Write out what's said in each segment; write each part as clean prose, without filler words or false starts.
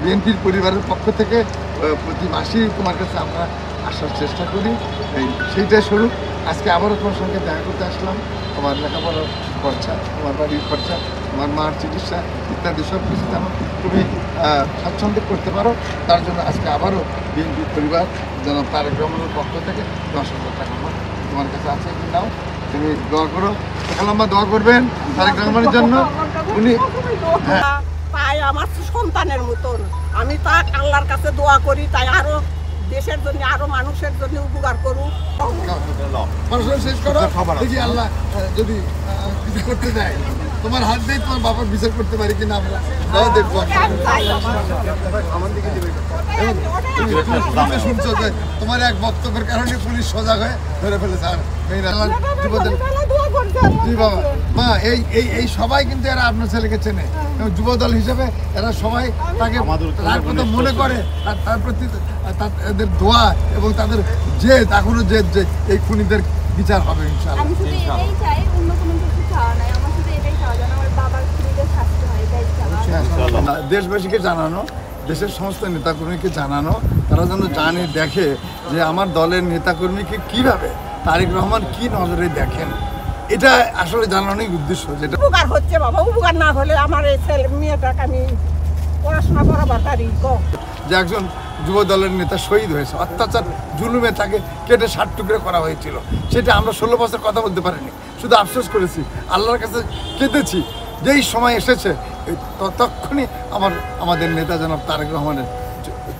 বিএনপির পরিবারের পক্ষ থেকে প্রতি মাসেই তোমার কাছে আমরা আসার চেষ্টা করি, সেইটাই স্বরূপ আজকে আবারও তোমার সঙ্গে দেখা করতে আসলাম। তোমার লেখাপড়ার খরচা, তোমার বাড়ির খরচা, তোমার মার চিকিৎসা ইত্যাদি সব কিছু যেন তুমি স্বাচ্ছন্দ্যে করতে পারো, তার জন্য আজকে আবারও বিএনপি পরিবার যেন তারেক রহমানের পক্ষ থেকে 10,000 টাকা তোমার কাছে আছে, নাও, তুমি দোয়া করো, লম্বা দোয়া করবেন তারেক রহমানের জন্য। উনি পাই আমার সন্তানের মতন, আমি তা আল্লাহর কাছে দোয়া করি, তাই আরো দেশের জন্য আরো মানুষের জন্য উপকার করুক। শেষ করো, দেখি আল্লাহ যদি কিছু করতে দেয়, তোমার হাত দিয়ে তোমার বাবার বিচার করতে পারি কিনা আমরা দেখবো। শুনছো যে তোমার এক বক্তব্যের কারণে পুলিশ সজাগ হয়ে ধরে ফেলেছে। আর জি বাবা, মা, এই সবাই কিন্তু এরা আপনার ছেলেকে চেনে, যুবদল হিসেবে এরা সবাই তাকে তার কথা মনে করে, তার প্রতি তাদের দোয়া এবং তাদের জেদ, এখনো জেদ যে এই খুনিদের বিচার হবে ইনশাআল্লাহ। দেশবাসীকে জানানো, দেশের সমস্ত নেতাকর্মীকে জানানো, তারা যেন জানে, দেখে যে আমার দলের নেতাকর্মীকে কিভাবে তারেক রহমান কি নজরে দেখেন, এটা আসলে জানানোই উদ্দেশ্য। যেটা উপকার হচ্ছে বাবা, উপকার না হলে আমার এই ছেলে মেয়েটাকে আমি পড়াশোনা করাবার পারি। যে একজন যুব দলের নেতা শহীদ হয়েছে, অত্যাচার জুলুমে তাকে কেটে 60 টুকরো করা হয়েছিল, সেটা আমরা 16 বছর কথা বলতে পারিনি, শুধু আফসোস করেছি, আল্লাহর কাছে কেঁদেছি। যেই সময় এসেছে ততক্ষণই আমাদের নেতা জনাব তারেক রহমানের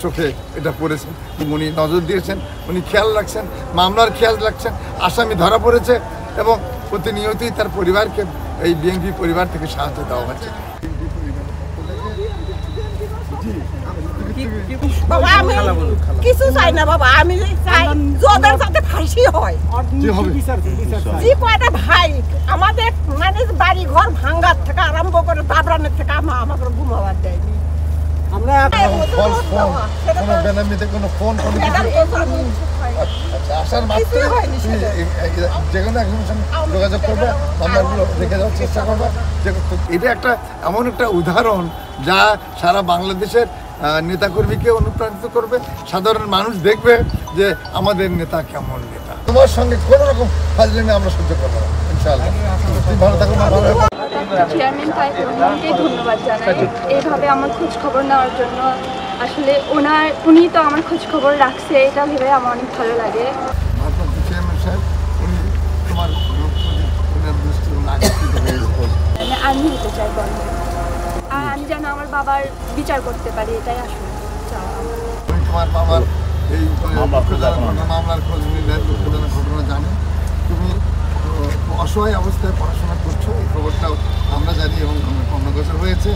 চোখে এটা পড়েছেন, উনি নজর দিয়েছেন, উনি খেয়াল রাখছেন, মামলার খেয়াল রাখছেন, আসামি ধরা পড়েছে এবং প্রতিনিয়তই তার পরিবারকে এই বিএনপি পরিবার থেকে সাহায্য দেওয়া হচ্ছে। বাবা আমি কিছু চাই না বাবা, আমি চাই যাদের যাতে ফাঁসি হয়। যে কয়টা ভাই আমাদের মানে বাড়ি ঘর ভাঙ্গার থেকে আরম্ভ করে দাবরানের থেকে আমাকে ঘুমাবার দেয়নি। আমরা বেনামিতে কোনো ফোন আসার মাত্র যেকোনো একজনের সঙ্গে যোগাযোগ করবে, নাম্বারগুলো রেখে দেওয়ার চেষ্টা করবে। এটা একটা এমন একটা উদাহরণ যা সারা বাংলাদেশের নেতাকর্মীকে অনুপ্রাণিত করবে, সাধারণ মানুষ দেখবে যে আমাদের নেতা কেমন নেতা। তোমার সঙ্গে কোনো রকম ফাজলামি আমরা সহ্য করবো না ইনশাআল্লাহ। ভালো থাকুন, ভালো চেয়ারম্যান তারেক রহমানকে ধন্যবাদ জানাই এইভাবে আমার খোঁজ খবর নেওয়ার জন্য। আসলে উনি তো আমার খোঁজ খবর রাখছে, এটা ভেবে আমার অনেক ভালো লাগে। চেয়ারম্যান সাহেব, উনি তোমার আমি হতে চাই বন্ধ, আর আমি যেন আমার বাবার বিচার করতে পারি, এটাই আসলে তোমার বাবার এই মামলার খোঁজ নিলে ঘটনা জানে, তুমি অসহায় অবস্থায় পড়াশোনা করছো, এই খবরটাও আমরা জানি এবং অন্য বছর হয়েছে।